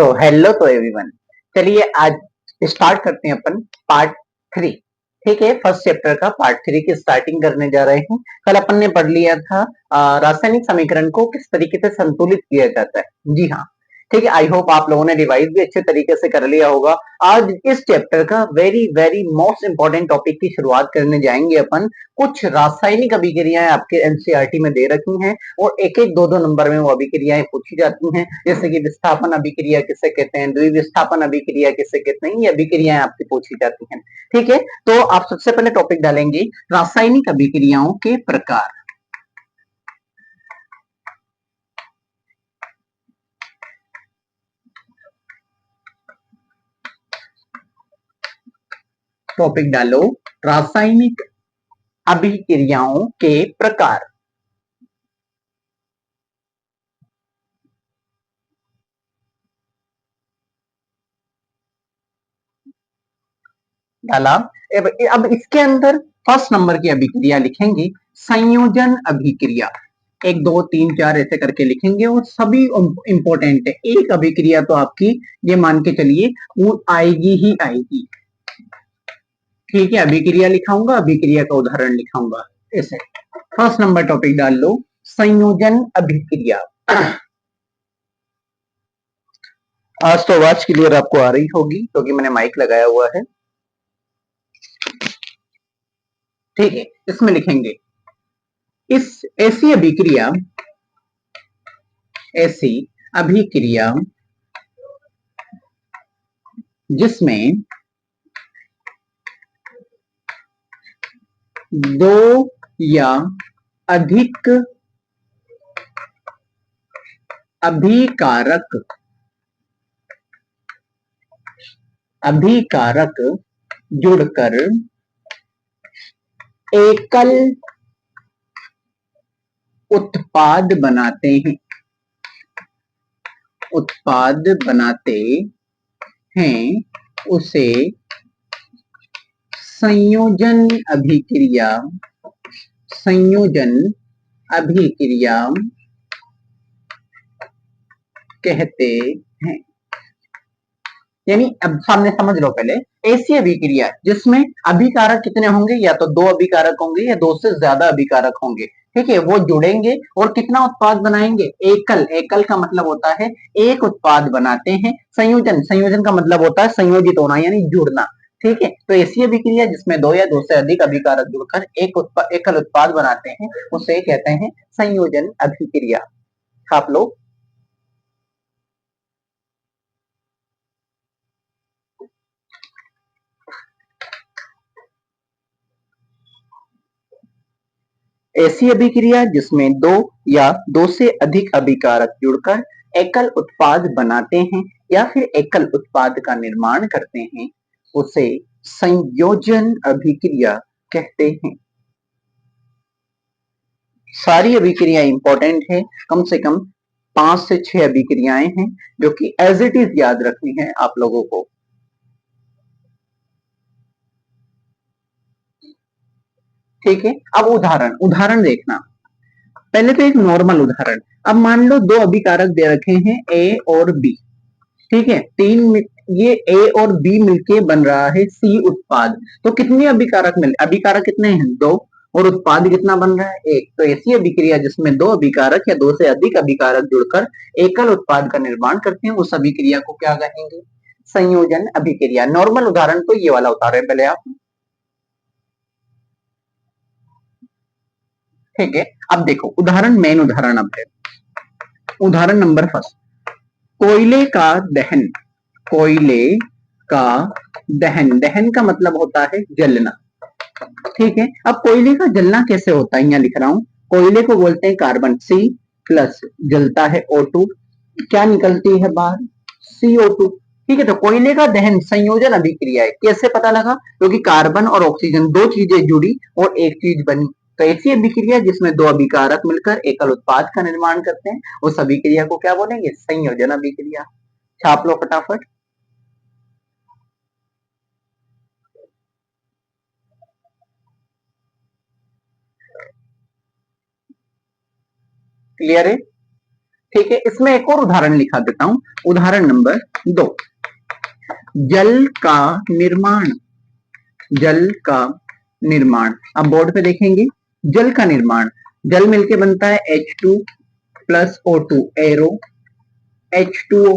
तो हेलो तो एवरीवन, चलिए आज स्टार्ट करते हैं अपन पार्ट 3। ठीक है, फर्स्ट चैप्टर का पार्ट 3 की स्टार्टिंग करने जा रहे हैं। कल अपन ने पढ़ लिया था रासायनिक समीकरण को किस तरीके से संतुलित किया जाता है। जी हाँ, ठीक है। आई होप आप लोगों ने रिवाइज भी अच्छे तरीके से कर लिया होगा। आज इस चैप्टर का very very most important topic की शुरुआत करने जाएंगे अपन। कुछ रासायनिक अभिक्रियाएं आपके एनसीईआरटी में दे रखी हैं और एक एक दो दो नंबर में वो अभिक्रियाएं पूछी जाती हैं, जैसे कि विस्थापन अभिक्रिया किसे कहते हैं, द्विविस्थापन अभिक्रिया किसे कहते हैं, ये अभिक्रियाएं आपसे पूछी जाती हैं। ठीक है, तो आप सबसे पहले टॉपिक डालेंगे रासायनिक अभिक्रियाओं के प्रकार। टॉपिक डालो रासायनिक अभिक्रियाओं के प्रकार। डाला। अब इसके अंदर फर्स्ट नंबर की अभिक्रिया लिखेंगे संयोजन अभिक्रिया। एक दो तीन चार ऐसे करके लिखेंगे और सभी इंपॉर्टेंट है। एक अभिक्रिया तो आपकी ये मान के चलिए वो आएगी ही आएगी। ठीक है, अभिक्रिया लिखाऊंगा, अभिक्रिया का उदाहरण लिखाऊंगा ऐसे। फर्स्ट नंबर टॉपिक डाल लो संयोजन अभिक्रिया। आज तो आवाज क्लियर आपको आ रही होगी क्योंकि मैंने माइक लगाया हुआ है। ठीक है, इसमें लिखेंगे इस ऐसी अभिक्रिया जिसमें दो या अधिक अभिकारक जुड़कर एकल उत्पाद बनाते हैं उसे संयोजन अभिक्रिया कहते हैं। यानी अब सामने समझ लो, पहले ऐसी अभिक्रिया जिसमें अभिकारक कितने होंगे, या तो दो अभिकारक होंगे या दो से ज्यादा अभिकारक होंगे। ठीक है, वो जुड़ेंगे और कितना उत्पाद बनाएंगे, एकल का मतलब होता है एक उत्पाद बनाते हैं। संयोजन का मतलब होता है संयोजित होना यानी जुड़ना। ठीक है, तो ऐसी अभिक्रिया जिसमें दो या दो से अधिक अभिकारक जुड़कर एकल उत्पाद बनाते हैं उसे कहते हैं संयोजन अभिक्रिया। आप लोग ऐसी अभिक्रिया जिसमें दो या दो से अधिक अभिकारक जुड़कर एकल उत्पाद बनाते हैं या फिर एकल उत्पाद का निर्माण करते हैं उसे संयोजन अभिक्रिया कहते हैं। सारी अभिक्रिया इंपॉर्टेंट है, कम से कम 5 से 6 अभिक्रियाएं हैं जो कि एज इट इज याद रखनी है आप लोगों को। ठीक है, अब उदाहरण देखना। पहले तो एक नॉर्मल उदाहरण। अब मान लो दो अभिकारक दे रखे हैं ए और बी। ठीक है, ये ए और बी मिलके बन रहा है सी उत्पाद। तो कितने अभिकारक कितने हैं, दो, और उत्पाद कितना बन रहा है, एक। तो ऐसी अभिक्रिया जिसमें दो अभिकारक या दो से अधिक अभिकारक जुड़कर एकल उत्पाद का निर्माण करते हैं उस अभिक्रिया को क्या कहेंगे, संयोजन अभिक्रिया। नॉर्मल उदाहरण तो ये वाला उतारे पहले आप। ठीक है, अब देखो मेन उदाहरण अब है। उदाहरण नंबर फर्स्ट, कोयले का दहन। कोयले का दहन का मतलब होता है जलना। ठीक है, अब कोयले का जलना कैसे होता है, यहाँ लिख रहा हूं। कोयले को बोलते हैं कार्बन, सी प्लस, जलता है O2, क्या निकलती है बाहर, CO2। ठीक है, तो कोयले का दहन संयोजन अभिक्रिया है। कैसे पता लगा, क्योंकि कार्बन और ऑक्सीजन दो चीजें जुड़ी और एक चीज बनी। तो ऐसी अभिक्रिया जिसमें दो अभिकारक मिलकर एकल उत्पाद का निर्माण करते हैं उस अभिक्रिया को क्या बोलेंगे, संयोजन अभिक्रिया। छाप लो फटाफट। क्लियर है। ठीक है, इसमें एक और उदाहरण लिखा देता हूं। उदाहरण नंबर 2, जल का निर्माण। जल का निर्माण, अब बोर्ड पे देखेंगे, जल का निर्माण, जल मिलके बनता है H2 plus O2, arrow H2O,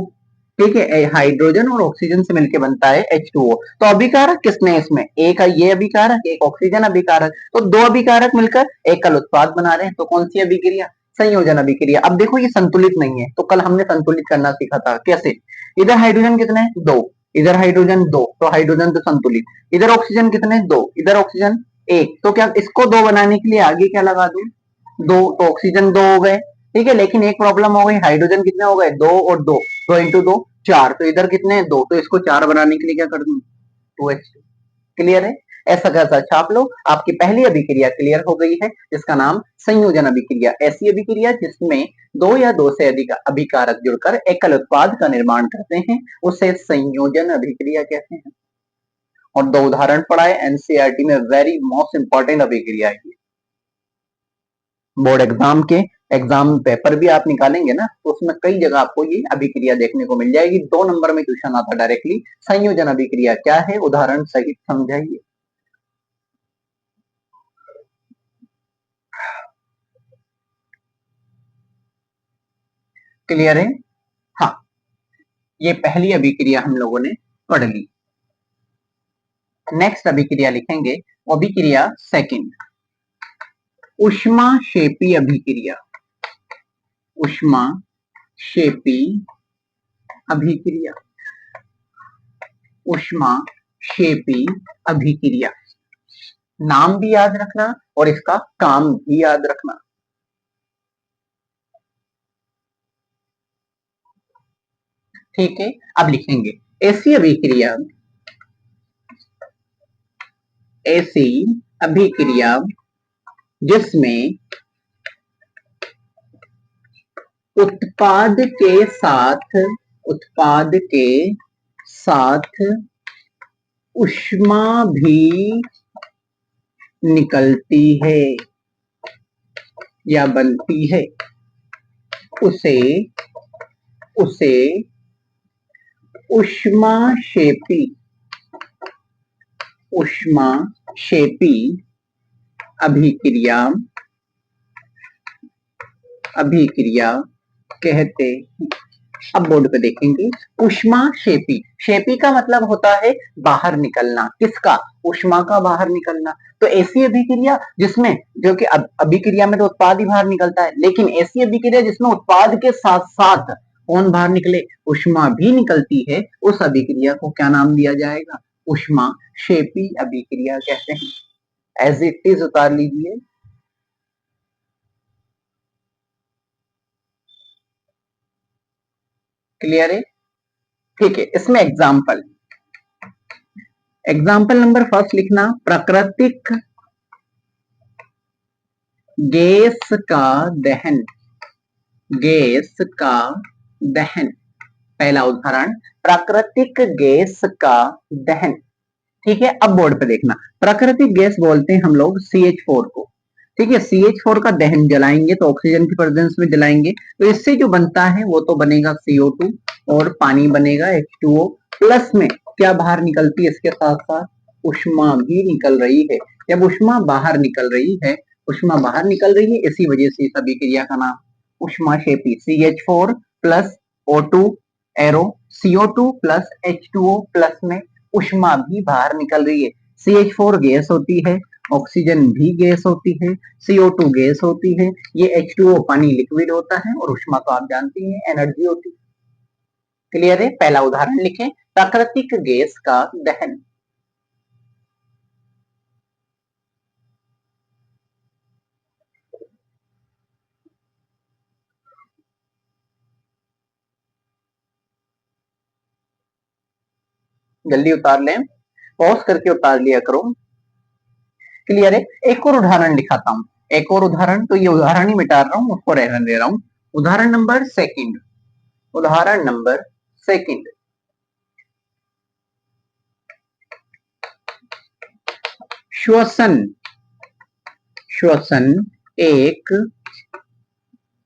ठीक है, हाइड्रोजन और ऑक्सीजन से मिलके बनता है H2O। तो अभिकारक किसने हैं इसमें, एक ये अभिकारक, एक ऑक्सीजन अभिकारक, तो दो अभिकारक मिलकर एकल उत्पाद बना रहे हैं। तो कौन सी अभिक्रिया, संयोजन अभिक्रिया। अब देखो ये संतुलित नहीं है, तो कल हमने संतुलित करना सीखा था, कैसे, इधर हाइड्रोजन कितने हैं, दो, इधर हाइड्रोजन दो, तो हाइड्रोजन तो संतुलित, इधर ऑक्सीजन कितने, दो, इधर ऑक्सीजन एक, तो क्या इसको दो बनाने के लिए आगे क्या लगा दूं, दो, तो ऑक्सीजन दो हो गए, ठीक है। लेकिन एक प्रॉब्लम हो गई, हाइड्रोजन कितने हो गए, दो और दो, दो इंटू दो चार, तो इधर कितने हैं, दो, तो इसको चार बनाने के लिए क्या कर दूं, 2H2। क्लियर है, ऐसा कैसा छाप लो, आपकी पहली अभिक्रिया क्लियर हो गई है, जिसका नाम संयोजन अभिक्रिया। ऐसी अभिक्रिया जिसमें दो या दो से अधिक अभिकारक जुड़कर एकल उत्पाद का निर्माण करते हैं, उसे संयोजन अभिक्रिया कहते हैं। और दो उदाहरण पढ़ा है एनसीईआरटी में, वेरी मोस्ट इंपॉर्टेंट अभिक्रिया है। बोर्ड एग्जाम के एग्जाम पेपर भी आप निकालेंगे ना, तो उसमें कई जगह आपको ये अभिक्रिया देखने को मिल जाएगी। 2 नंबर में क्वेश्चन आता डायरेक्टली, संयोजन अभिक्रिया क्या है, उदाहरण सहित समझाइए। क्लियर है, हाँ, ये पहली अभिक्रिया हम लोगों ने पढ़ ली। नेक्स्ट अभिक्रिया लिखेंगे, अभिक्रिया सेकंड, ऊष्माक्षेपी अभिक्रिया। ऊष्माक्षेपी अभिक्रिया, ऊष्माक्षेपी अभिक्रिया, नाम भी याद रखना और इसका काम भी याद रखना। ठीक है, अब लिखेंगे ऐसी अभिक्रिया, ऐसी अभिक्रिया जिसमें उत्पाद के साथ, उत्पाद के साथ ऊष्मा भी निकलती है या बनती है, उसे उसे ऊष्माक्षेपी, ऊष्माक्षेपी अभिक्रिया, अभिक्रिया कहते हैं। अब बोर्ड पे देखेंगे, ऊष्माक्षेपी, क्षेपी का मतलब होता है बाहर निकलना, किसका, ऊष्मा का बाहर निकलना। तो ऐसी अभिक्रिया जिसमें, जो कि अभिक्रिया में तो उत्पाद ही बाहर निकलता है, लेकिन ऐसी अभिक्रिया जिसमें उत्पाद के साथ साथ कौन बाहर निकले, ऊष्मा भी निकलती है, उस अभिक्रिया को क्या नाम दिया जाएगा, ऊष्माक्षेपी अभिक्रिया कहते हैं। एज इट इज उतार लीजिए। क्लियर है, ठीक है, इसमें एग्जाम्पल, एग्जाम्पल नंबर फर्स्ट लिखना, प्राकृतिक गैस का दहन, गैस का दहन, पहला उदाहरण, प्राकृतिक गैस का दहन। ठीक है, अब बोर्ड पे देखना, प्राकृतिक गैस बोलते हैं हम लोग CH4 को, ठीक है, CH4 का दहन जलाएंगे तो ऑक्सीजन की प्रेजेंस में जलाएंगे, तो इससे जो बनता है वो तो बनेगा CO2 और पानी बनेगा H2O, प्लस में क्या बाहर निकलती है, इसके साथ साथ ऊष्मा भी निकल रही है। जब ऊष्मा बाहर निकल रही है, ऊष्मा बाहर निकल रही है, इसी वजह से इस अभिक्रिया का नाम ऊष्माक्षेपी, CH4 plus O2 arrow, CO2 plus H2O plus में ऊष्मा भी बाहर निकल रही है। CH4 गैस होती है, ऑक्सीजन भी गैस होती है, CO2 गैस होती है, ये H2O पानी लिक्विड होता है, और ऊष्मा तो आप जानती हैं एनर्जी होती है। क्लियर है, पहला उदाहरण लिखें, प्राकृतिक गैस का दहन। जल्दी उतार लें, पॉज करके उतार लिया करो। क्लियर है, एक और उदाहरण दिखाता हूं, एक और उदाहरण, तो ये उदाहरण ही मिटा रहा हूं, उसको रहने दे रहा हूं। उदाहरण नंबर सेकंड, उदाहरण नंबर सेकंड, श्वसन, श्वसन एक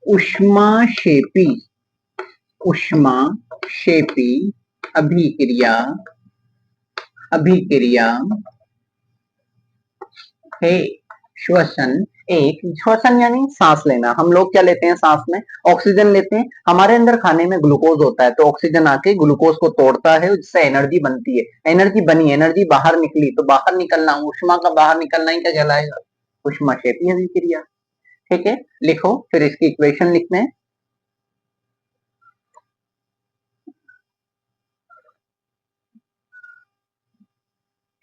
उष्माक्षेपी उष्माक्षेपी अभिक्रिया अभिक्रिया है श्वसन। एक श्वसन यानी सांस लेना। हम लोग क्या लेते हैं सांस में? ऑक्सीजन लेते हैं। हमारे अंदर खाने में ग्लूकोज होता है, तो ऑक्सीजन आके ग्लूकोज को तोड़ता है, जिससे एनर्जी बनती है। एनर्जी बनी, एनर्जी बाहर निकली, तो बाहर निकलना, उष्मा का बाहर निकलना ही क्या कहलाएगा? उष्माक्षेपी अभिक्रिया। ठीक है, लिखो फिर इसकी इक्वेशन लिखते हैं।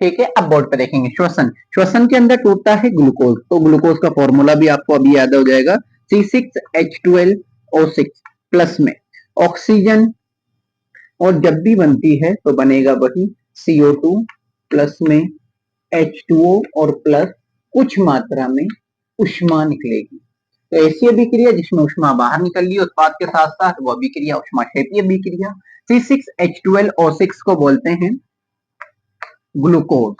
ठीक है, अब बोर्ड पे देखेंगे श्वसन। श्वसन के अंदर टूटता है ग्लूकोज, तो ग्लूकोज का फॉर्मूला भी आपको अभी याद हो जाएगा, C6H12O6 प्लस में ऑक्सीजन, और जब भी बनती है तो बनेगा वही CO2 प्लस में H2O और प्लस कुछ मात्रा में उष्मा निकलेगी। तो ऐसी अभिक्रिया जिसमें उष्मा बाहर निकल रही है उत्पाद के साथ साथ, वो अभिक्रिया उष्माक्षेपी अभिक्रिया। C6H12O6 को बोलते हैं ग्लूकोज,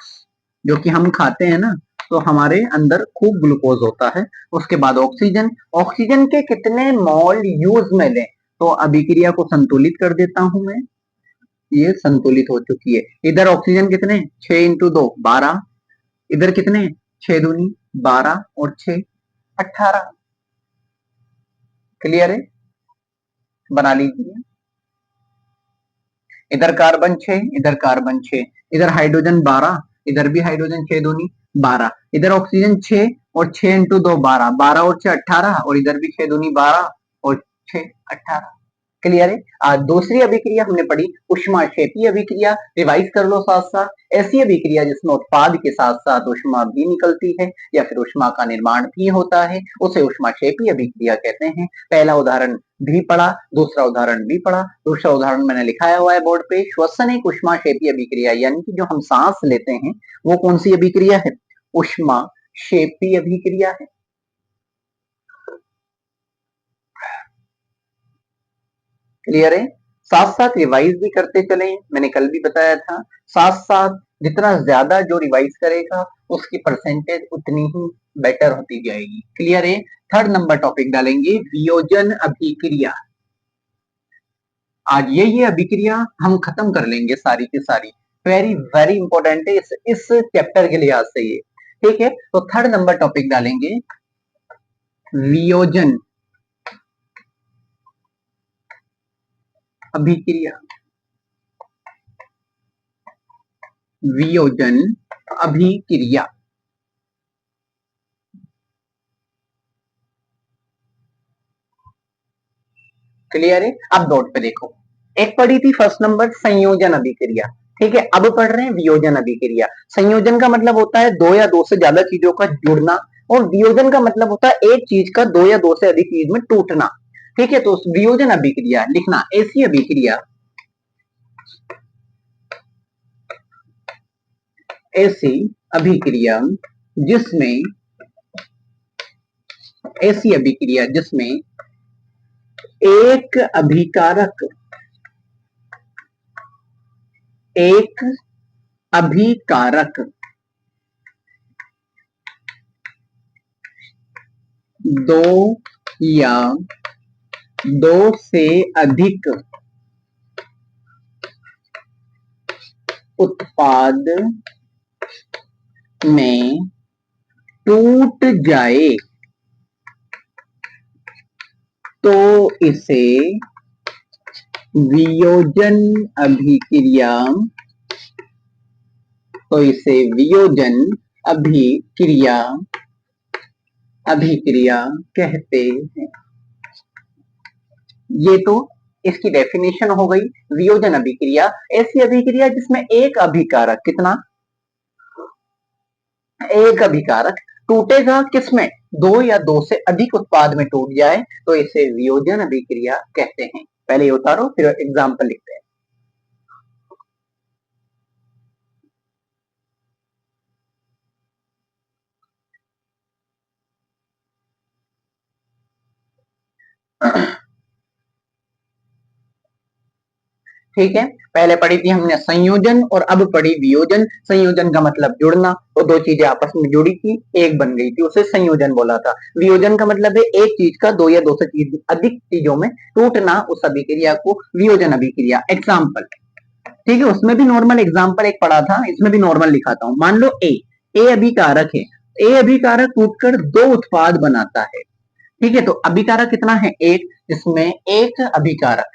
जो कि हम खाते हैं ना, तो हमारे अंदर खूब ग्लूकोज होता है। उसके बाद ऑक्सीजन। ऑक्सीजन के कितने मोल यूज में लें? तो अभिक्रिया को संतुलित कर देता हूं मैं, ये संतुलित हो चुकी है। इधर ऑक्सीजन कितने? 6 इंटू 2 12, इधर कितने? 6 दूनी 12 और 6 18। क्लियर है? बना लीजिए। इधर कार्बन 6, इधर कार्बन 6, इधर हाइड्रोजन 12, इधर भी हाइड्रोजन 6 दूनी 12, इधर ऑक्सीजन 6 और 6 इंटू 2 12, 12 और 6 18, और इधर भी 6 दूनी 12 और 6 18। क्लियर है? दूसरी अभिक्रिया हमने पढ़ी उष्माक्षेपी अभिक्रिया। रिवाइज कर लो साथ साथ। ऐसी अभिक्रिया जिसमें उत्पाद के साथ साथ उष्मा भी निकलती है या फिर उष्मा का निर्माण भी होता है, उसे उष्माक्षेपी अभिक्रिया कहते हैं। पहला उदाहरण भी पढ़ा, दूसरा उदाहरण भी पढ़ा। दूसरा उदाहरण मैंने लिखाया हुआ है बोर्ड पे। श्वसन एक उष्माक्षेपी अभिक्रिया, यानी कि जो हम सांस लेते हैं वो कौन सी अभिक्रिया है? उष्माक्षेपी अभिक्रिया है। क्लियर है? साथ साथ रिवाइज भी करते चले, मैंने कल भी बताया था। साथ साथ जितना ज्यादा जो रिवाइज करेगा उसकी परसेंटेज उतनी ही बेटर होती जाएगी। क्लियर है? थर्ड नंबर टॉपिक डालेंगे वियोजन अभिक्रिया। आज ये अभिक्रिया हम खत्म कर लेंगे सारी की सारी। वेरी वेरी इंपॉर्टेंट है इस चैप्टर के लिहाज से ये। ठीक है, तो थर्ड नंबर टॉपिक डालेंगे वियोजन अभिक्रिया। वियोजन अभिक्रिया। क्लियर है? अब नोट पे देखो, एक पढ़ी थी फर्स्ट नंबर संयोजन अभिक्रिया। ठीक है, अब पढ़ रहे हैं वियोजन अभिक्रिया। संयोजन का मतलब होता है दो या दो से ज्यादा चीजों का जुड़ना, और वियोजन का मतलब होता है एक चीज का दो या दो से अधिक चीज में टूटना। ठीक है, तो वियोजन अभिक्रिया लिखना, ऐसी अभिक्रिया, ऐसी अभिक्रिया जिसमें ऐसी अभिक्रिया जिसमें एक अभिकारक एक अभिकारक दो या दो से अधिक उत्पाद में टूट जाए तो इसे वियोजन अभिक्रिया तो इसे वियोजन अभिक्रिया अभिक्रिया कहते हैं। ये तो इसकी डेफिनेशन हो गई। वियोजन अभिक्रिया ऐसी अभिक्रिया जिसमें एक अभिकारक, कितना? एक अभिकारक टूटेगा, किसमें? दो या दो से अधिक उत्पाद में टूट जाए तो इसे वियोजन अभिक्रिया कहते हैं। पहले ये उतारो फिर एग्जाम्पल लिखते हैं। ठीक है, पहले पढ़ी थी हमने संयोजन और अब पढ़ी वियोजन। संयोजन का मतलब जुड़ना, वो दो चीजें आपस में जुड़ी थी, एक बन गई थी, उसे संयोजन बोला था। वियोजन का मतलब है एक चीज का दो या दो से चीज अधिक चीजों में टूटना, उस अभिक्रिया को वियोजन अभिक्रिया। एग्जाम्पल, ठीक है, उसमें भी नॉर्मल एग्जाम्पल एक पढ़ा था, इसमें भी नॉर्मल लिखाता हूं। मान लो ए अभिकारक है, ए अभिकारक टूटकर दो उत्पाद बनाता है। ठीक है, तो अभिकारक कितना है? एक, इसमें एक अभिकारक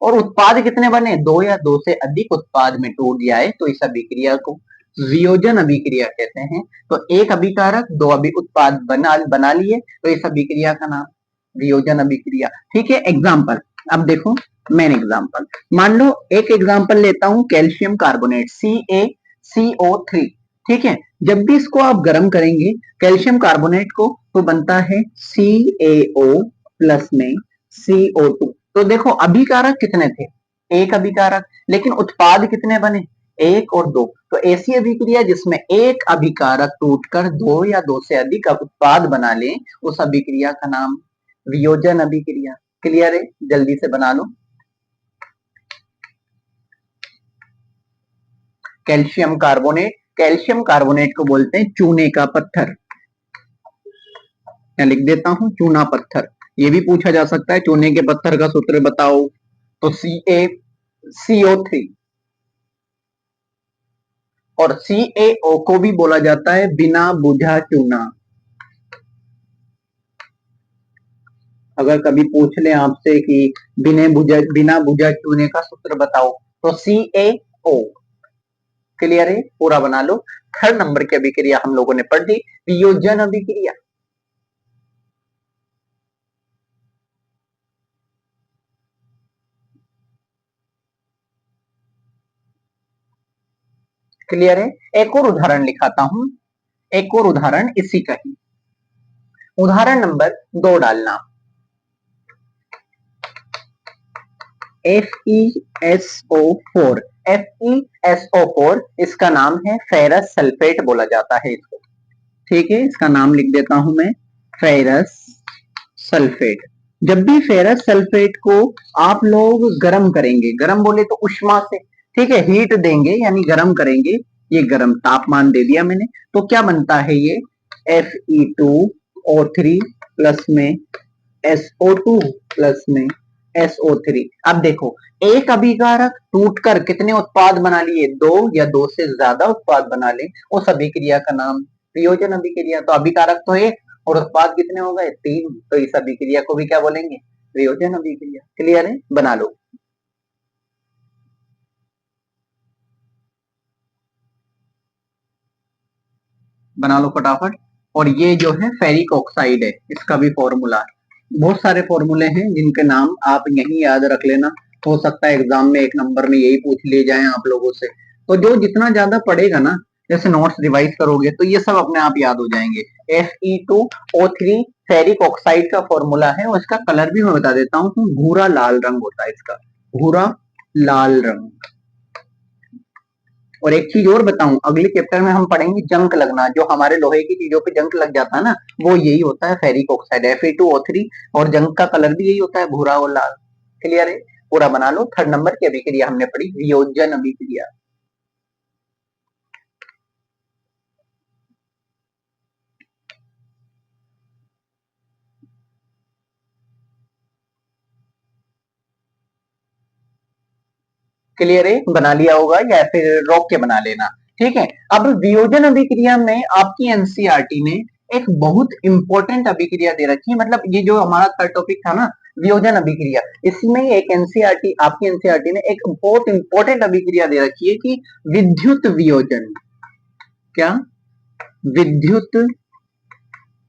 और उत्पाद कितने बने? दो या दो से अधिक उत्पाद में टूट जाए तो इस अभिक्रिया को वियोजन अभिक्रिया कहते हैं। तो एक अभिकारक दो उत्पाद बना लिए तो इस अभिक्रिया का नाम वियोजन अभिक्रिया। ठीक है, एग्जाम्पल अब देखो, मेन एग्जाम्पल मान लो, एक एग्जाम्पल लेता हूं, कैल्शियम कार्बोनेट CaCO3। ठीक है, जब भी इसको आप गर्म करेंगे कैल्शियम कार्बोनेट को तो बनता है CaO प्लस में CO2। तो देखो अभिकारक कितने थे? एक अभिकारक, लेकिन उत्पाद कितने बने? एक और दो। तो ऐसी अभिक्रिया जिसमें एक अभिकारक टूटकर दो या दो से अधिक उत्पाद बना ले, उस अभिक्रिया का नाम वियोजन अभिक्रिया। क्लियर है? जल्दी से बना लो। कैल्शियम कार्बोनेट को बोलते हैं चूने का पत्थर। मैं लिख देता हूं चूना पत्थर। ये भी पूछा जा सकता है चूने के पत्थर का सूत्र बताओ, तो CaCO3। और CaO को भी बोला जाता है बिना बुझा चूना। अगर कभी पूछ ले आपसे कि बिना बुझा चूने का सूत्र बताओ तो CaO। क्लियर है? पूरा बना लो। थर्ड नंबर की अभिक्रिया हम लोगों ने पढ़ ली, वियोजन अभिक्रिया। क्लियर है? एक और उदाहरण लिखाता हूं, एक और उदाहरण इसी का ही। उदाहरण नंबर 2 डालना, FeSO4। FeSO4 इसका नाम है, फेरस सल्फेट बोला जाता है इसको। ठीक है, इसका नाम लिख देता हूं मैं, फेरस सल्फेट। जब भी फेरस सल्फेट को आप लोग गर्म करेंगे, गर्म बोले तो उष्मा से, ठीक है, हीट देंगे यानी गर्म करेंगे, ये गर्म तापमान दे दिया मैंने, तो क्या बनता है ये Fe2O3 प्लस में SO2 प्लस में SO3। अब देखो, एक अभिकारक टूटकर कितने उत्पाद बना लिए? दो या दो से ज्यादा उत्पाद बना ले, उस अभिक्रिया का नाम वियोजन अभिक्रिया। तो अभिकारक तो एक और उत्पाद कितने हो गए? तीन। तो इस अभिक्रिया को भी क्या बोलेंगे? वियोजन अभिक्रिया। क्लियर है? बना लो, बना लो फटाफट। और ये जो है फेरिक ऑक्साइड है, इसका भी फॉर्मूला है। बहुत सारे फॉर्मूले हैं जिनके नाम आप यही याद रख लेना, हो सकता है एग्जाम में एक नंबर में यही पूछ लिए जाए आप लोगों से। तो जो जितना ज्यादा पढ़ेगा ना, जैसे नोट्स रिवाइज करोगे तो ये सब अपने आप याद हो जाएंगे। Fe2O3 फेरिक ऑक्साइड का फॉर्मूला है और इसका कलर भी मैं बता देता हूँ, भूरा लाल रंग होता है इसका, भूरा लाल रंग। और एक चीज और बताऊं, अगले चैप्टर में हम पढ़ेंगे जंक लगना, जो हमारे लोहे की चीजों पे जंक लग जाता है ना, वो यही होता है फेरिक ऑक्साइड Fe2O3। और जंक का कलर भी यही होता है, भूरा और लाल। क्लियर है? पूरा बना लो। थर्ड नंबर की अभिक्रिया हमने पढ़ी, वियोजन अभिक्रिया। क्लियर है? बना लिया होगा या फिर रोक के बना लेना। ठीक है, अब वियोजन अभिक्रिया में आपकी एनसीईआरटी ने एक बहुत इंपॉर्टेंट अभिक्रिया दे रखी है, मतलब ये जो हमारा थर्ड टॉपिक था ना, वियोजन अभिक्रिया, इसमें एक एनसीईआरटी, आपकी एनसीईआरटी ने एक बहुत इंपॉर्टेंट अभिक्रिया दे रखी है कि विद्युत वियोजन। क्या? विद्युत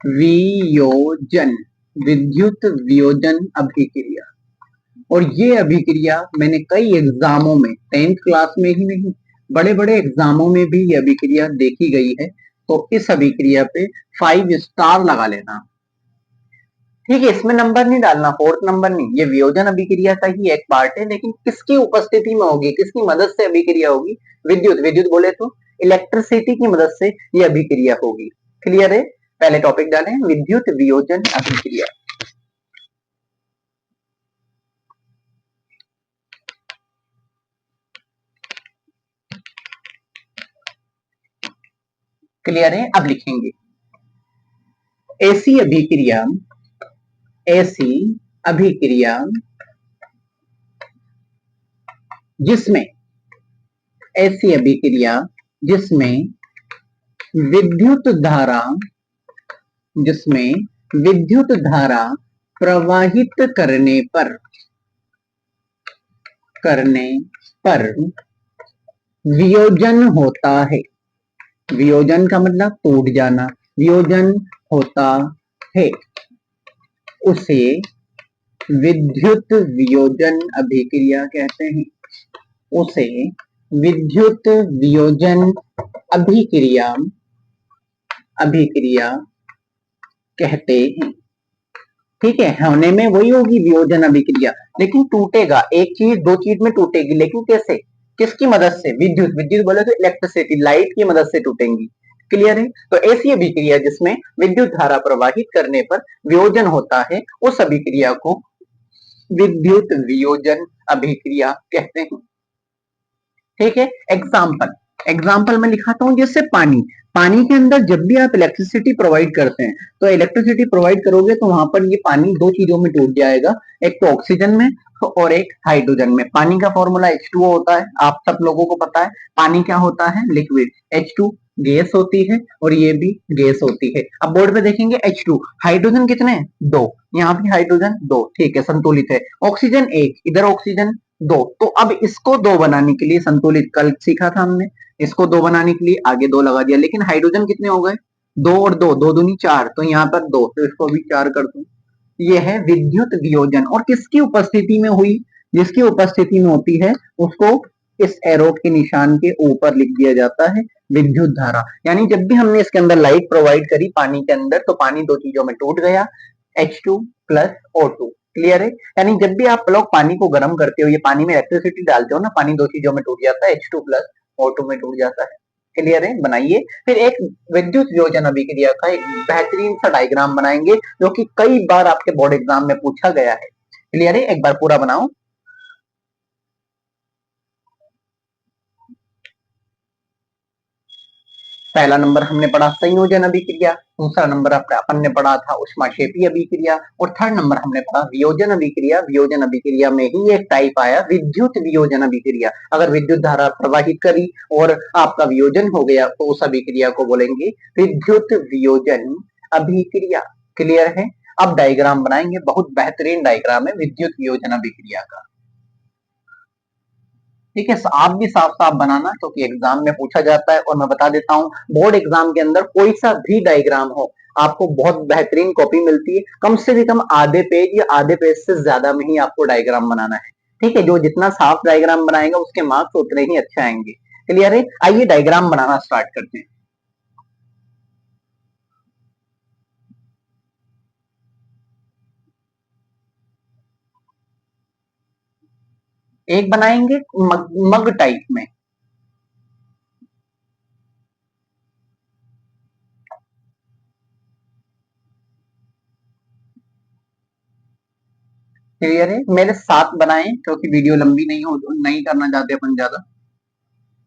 वियोजन, विद्युत वियोजन अभिक्रिया। और ये अभिक्रिया मैंने कई एग्जामों में, 10th क्लास में ही नहीं, बड़े बड़े एग्जामों में भी ये अभिक्रिया देखी गई है। तो इस अभिक्रिया पे 5 स्टार लगा लेना। ठीक है, इसमें नंबर नहीं डालना, फोर्थ नंबर नहीं, ये वियोजन अभिक्रिया का ही एक पार्ट है, लेकिन किसकी उपस्थिति में होगी, किसकी मदद से अभिक्रिया होगी? विद्युत, विद्युत बोले तो इलेक्ट्रिसिटी की मदद से ये अभिक्रिया होगी। क्लियर है? पहले टॉपिक डालें, विद्युत वियोजन अभिक्रिया। क्लियर है? अब लिखेंगे ऐसी अभिक्रिया, ऐसी अभिक्रिया जिसमें, ऐसी अभिक्रिया जिसमें विद्युत धारा, जिसमें विद्युत धारा प्रवाहित करने पर वियोजन होता है। वियोजन का मतलब टूट जाना, वियोजन होता है, उसे विद्युत वियोजन अभिक्रिया कहते हैं। उसे विद्युत वियोजन अभिक्रिया, अभिक्रिया कहते हैं। ठीक है, होने में वही होगी वियोजन अभिक्रिया, लेकिन टूटेगा, एक चीज दो चीज में टूटेगी, लेकिन कैसे, किसकी मदद से? विद्युत, विद्युत बोले तो इलेक्ट्रिसिटी, लाइट की मदद से टूटेंगी। क्लियर है? तो ऐसी अभिक्रिया जिसमें विद्युत धारा प्रवाहित करने पर वियोजन होता है, उस अभिक्रिया को विद्युत वियोजन अभिक्रिया कहते हैं। ठीक है, एग्जाम्पल, एग्जाम्पल में लिखाता हूं, जैसे पानी, पानी के अंदर जब भी आप इलेक्ट्रिसिटी प्रोवाइड करते हैं, तो इलेक्ट्रिसिटी प्रोवाइड करोगे तो वहां पर ये पानी दो चीजों में टूट जाएगा, एक तो ऑक्सीजन में और एक हाइड्रोजन में। पानी का फॉर्मूला H2O होता है, आप सब लोगों को पता है। पानी क्या होता है? लिक्विड। H2 गैस होती है और ये भी गैस होती है। अब बोर्ड पे देखेंगे H2, हाइड्रोजन कितने हैं? दो, यहाँ भी हाइड्रोजन दो, ठीक है, संतुलित है। ऑक्सीजन एक, इधर ऑक्सीजन दो, तो अब इसको दो बनाने के लिए, संतुलित कल सीखा था हमने, इसको दो बनाने के लिए आगे दो लगा दिया, लेकिन हाइड्रोजन कितने हो गए? दो और दो, दो दूनी चार, तो यहाँ पर दो, तो इसको भी चार कर दूं। ये है विद्युत वियोजन, और किसकी उपस्थिति में हुई? जिसकी उपस्थिति में होती है उसको इस एरो के निशान के ऊपर लिख दिया जाता है विद्युत धारा। यानी जब भी हमने इसके अंदर लाइट प्रोवाइड करी पानी के अंदर, तो पानी दो चीजों में टूट गया, H2 प्लस O2। क्लियर है? यानी जब भी आप लोग पानी को गर्म करते हो, ये पानी में इलेक्ट्रिसिटी डालते हो ना, पानी दो चीजों में टूट जाता है, H2 प्लस O2 में टूट जाता है। क्लियर है? बनाइए। फिर एक विद्युत वियोजन अभिक्रिया का एक बेहतरीन सा डायग्राम बनाएंगे, जो कि कई बार आपके बोर्ड एग्जाम में पूछा गया है। क्लियर है? एक बार पूरा बनाओ। पहला नंबर हमने पढ़ा संयोजन अभिक्रिया, दूसरा नंबर अपन ने पढ़ा था ऊष्माक्षेपी अभिक्रिया, और थर्ड नंबर हमने पढ़ा वियोजन अभिक्रिया। वियोजन अभिक्रिया में ही एक टाइप आया विद्युत वियोजन अभिक्रिया। अगर विद्युत धारा प्रवाहित करी और आपका वियोजन हो गया, तो उस अभिक्रिया को बोलेंगे विद्युत वियोजन अभिक्रिया। क्लियर है? अब डायग्राम बनाएंगे, बहुत बेहतरीन डायग्राम है विद्युत वियोजन अभिक्रिया का। ठीक है, आप भी साफ साफ बनाना, क्योंकि एग्जाम में पूछा जाता है। और मैं बता देता हूँ, बोर्ड एग्जाम के अंदर कोई सा भी डायग्राम हो, आपको बहुत बेहतरीन कॉपी मिलती है, कम से भी कम आधे पेज या आधे पेज से ज्यादा में ही आपको डायग्राम बनाना है। ठीक है, जो जितना साफ डायग्राम बनाएगा उसके मार्क्स उतने ही अच्छे आएंगे। क्लियर है? आइए डायग्राम बनाना स्टार्ट करते हैं। एक बनाएंगे मग टाइप में। क्लियर है? मेरे साथ बनाएं, क्योंकि वीडियो लंबी नहीं करना चाहते अपन ज्यादा।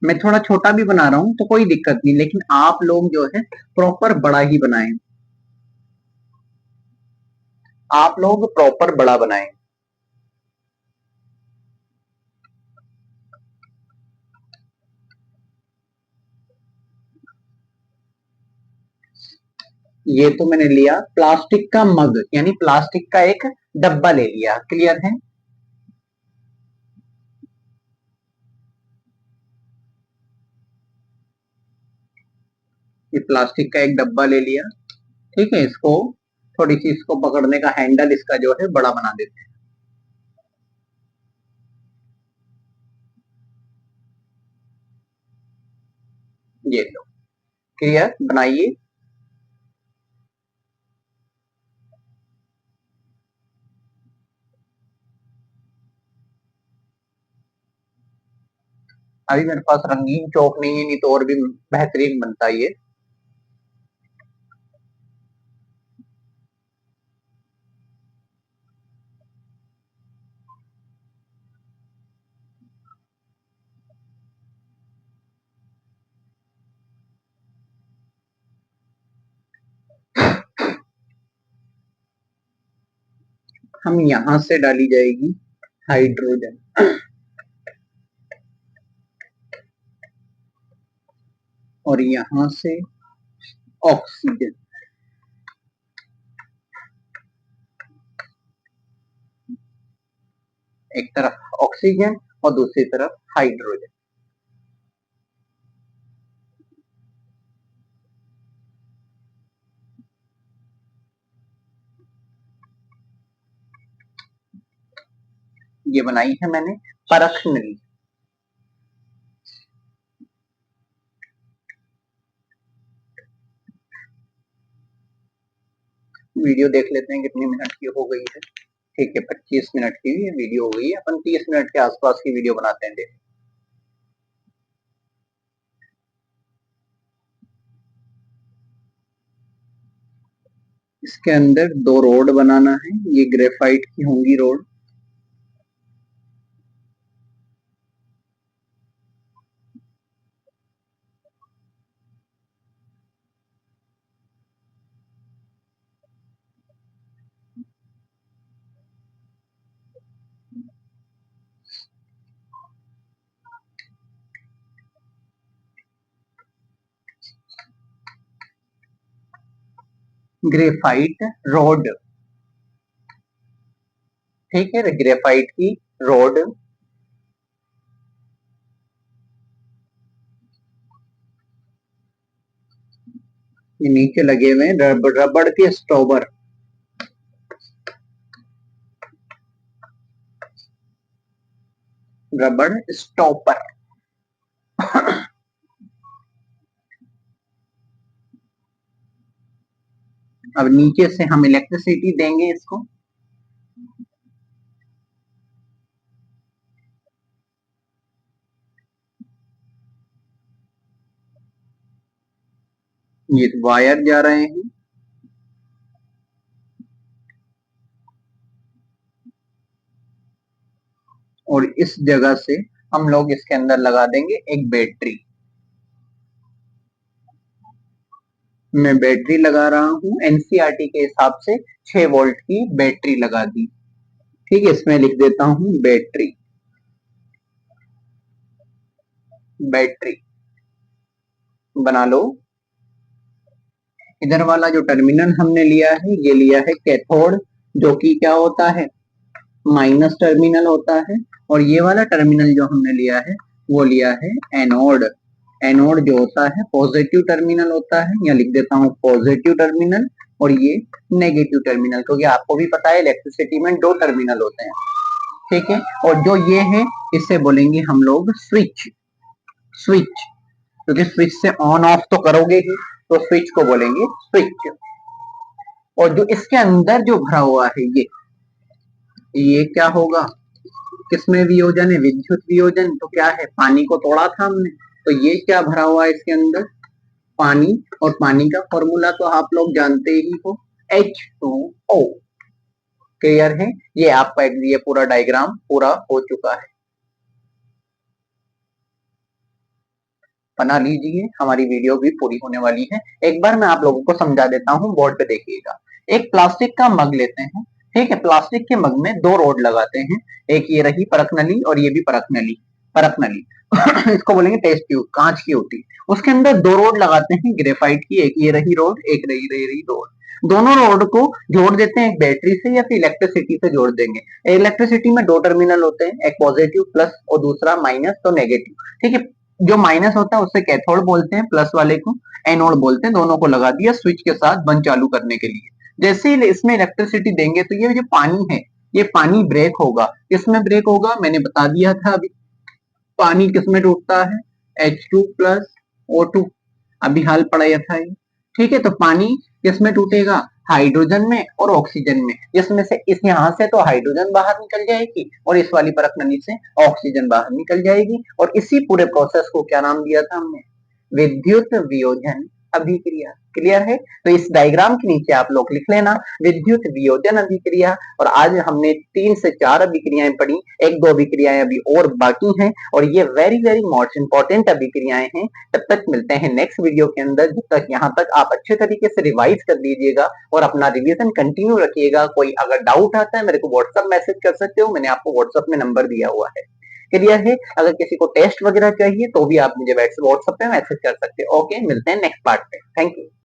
मैं थोड़ा छोटा भी बना रहा हूं तो कोई दिक्कत नहीं, लेकिन आप लोग जो है प्रॉपर बड़ा ही बनाएं। आप लोग प्रॉपर बड़ा बनाएं। ये तो मैंने लिया प्लास्टिक का मग, यानी प्लास्टिक का एक डब्बा ले लिया। क्लियर है? ये प्लास्टिक का एक डब्बा ले लिया। ठीक है, इसको थोड़ी सी, इसको पकड़ने का हैंडल इसका जो है बड़ा बना देते हैं। ये लो। क्लियर? बनाइए। अभी मेरे पास रंगीन चौक नहीं है, नहीं तो और भी बेहतरीन बनता है ये। हम यहां से डाली जाएगी हाइड्रोजन और यहां से ऑक्सीजन। एक तरफ ऑक्सीजन और दूसरी तरफ हाइड्रोजन। ये बनाई है मैंने परख नली। वीडियो देख लेते हैं कितने मिनट की हो गई है। ठीक है, 25 मिनट की वीडियो हो गई है। अपन 30 मिनट के आसपास की वीडियो बनाते हैं। देख, इसके अंदर 2 रोड बनाना है। ये ग्रेफाइट की होंगी रोड। ग्रेफाइट रोड, ठीक है, ग्रेफाइट की रोड। ये नीचे लगे हुए हैं रबड़ के स्टॉबर। रबड़ स्टॉपर। अब नीचे से हम इलेक्ट्रिसिटी देंगे इसको। ये वायर जा रहे हैं और इस जगह से हम लोग इसके अंदर लगा देंगे एक बैटरी। मैं बैटरी लगा रहा हूँ एनसीईआरटी के हिसाब से 6 वोल्ट की बैटरी लगा दी। ठीक है, इसमें लिख देता हूँ बैटरी। बैटरी बना लो। इधर वाला जो टर्मिनल हमने लिया है ये लिया है कैथोड, जो कि क्या होता है, माइनस टर्मिनल होता है। और ये वाला टर्मिनल जो हमने लिया है वो लिया है एनोड। एनोड जो होता है पॉजिटिव टर्मिनल होता है। यहाँ लिख देता हूँ पॉजिटिव टर्मिनल और ये नेगेटिव टर्मिनल, क्योंकि आपको भी पता है इलेक्ट्रिसिटी में 2 टर्मिनल होते हैं। ठीक है, और जो ये है इसे बोलेंगे हम लोग स्विच। स्विच, क्योंकि स्विच से ऑन ऑफ तो करोगे ही, तो स्विच को बोलेंगे स्विच। और जो इसके अंदर जो भरा हुआ है ये क्या होगा, किसमें वियोजन है, विद्युत वियोजन। तो क्या है, पानी को तोड़ा था हमने, तो ये क्या भरा हुआ है इसके अंदर, पानी। और पानी का फॉर्मूला तो आप लोग जानते ही हो, H2O। क्लियर है, ये आपका ये पूरा डायग्राम पूरा हो चुका है। बना लीजिए, हमारी वीडियो भी पूरी होने वाली है। एक बार मैं आप लोगों को समझा देता हूँ, बोर्ड पे देखिएगा। एक प्लास्टिक का मग लेते हैं। ठीक है, प्लास्टिक के मग में 2 रोड लगाते हैं। एक ये रही परख नली और ये भी परख नली। परख नली इसको बोलेंगे टेस्ट ट्यूब, कांच की होती है। उसके अंदर 2 रोड लगाते हैं ग्रेफाइट की। एक ये रही रोड, एक रही रोड। दोनों रोड को जोड़ देते हैं एक बैटरी से या फिर इलेक्ट्रिसिटी से जोड़ देंगे। इलेक्ट्रिसिटी में 2 टर्मिनल होते हैं, एक पॉजिटिव प्लस और दूसरा माइनस, तो नेगेटिव। ठीक है, जो माइनस होता है उससे कैथोड बोलते हैं, प्लस वाले को एनोड बोलते हैं। दोनों को लगा दिया स्विच के साथ बंद चालू करने के लिए। जैसे ही इसमें इलेक्ट्रिसिटी देंगे तो ये जो पानी है ये पानी ब्रेक होगा। किसमें ब्रेक होगा, मैंने बता दिया था अभी। पानी किसमें टूटता है, H2 प्लस O2। अभी हाल पढ़ाया था ये। ठीक है, तो पानी किसमें टूटेगा, हाइड्रोजन में और ऑक्सीजन में। इसमें से इस यहाँ से तो हाइड्रोजन बाहर निकल जाएगी और इस वाली परख नली से ऑक्सीजन बाहर निकल जाएगी। और इसी पूरे प्रोसेस को क्या नाम दिया था हमने, विद्युत वियोजन अभिक्रिया। क्लियर है? तो इस डायग्राम के नीचे आप लोग लिख लेना विद्युत वियोजन अभिक्रिया। और आज हमने 3 से 4 अभिक्रियाएं पढ़ी, 1-2 अभिक्रियाएं अभी और बाकी हैं और ये वेरी वेरी मोस्ट इंपॉर्टेंट अभिक्रियाएं हैं। तब तक मिलते हैं नेक्स्ट वीडियो के अंदर। जब तक यहाँ तक आप अच्छे तरीके से रिवाइज कर लीजिएगा और अपना रिवीजन कंटिन्यू रखिएगा। कोई अगर डाउट आता है मेरे को व्हाट्सएप मैसेज कर सकते हो, मैंने आपको व्हाट्सएप में नंबर दिया हुआ है। क्लियर है? अगर किसी को टेस्ट वगैरह चाहिए तो भी आप मुझे व्हाट्सएप पे मैसेज कर सकते हो। ओके, मिलते हैं नेक्स्ट पार्ट में। Thank you.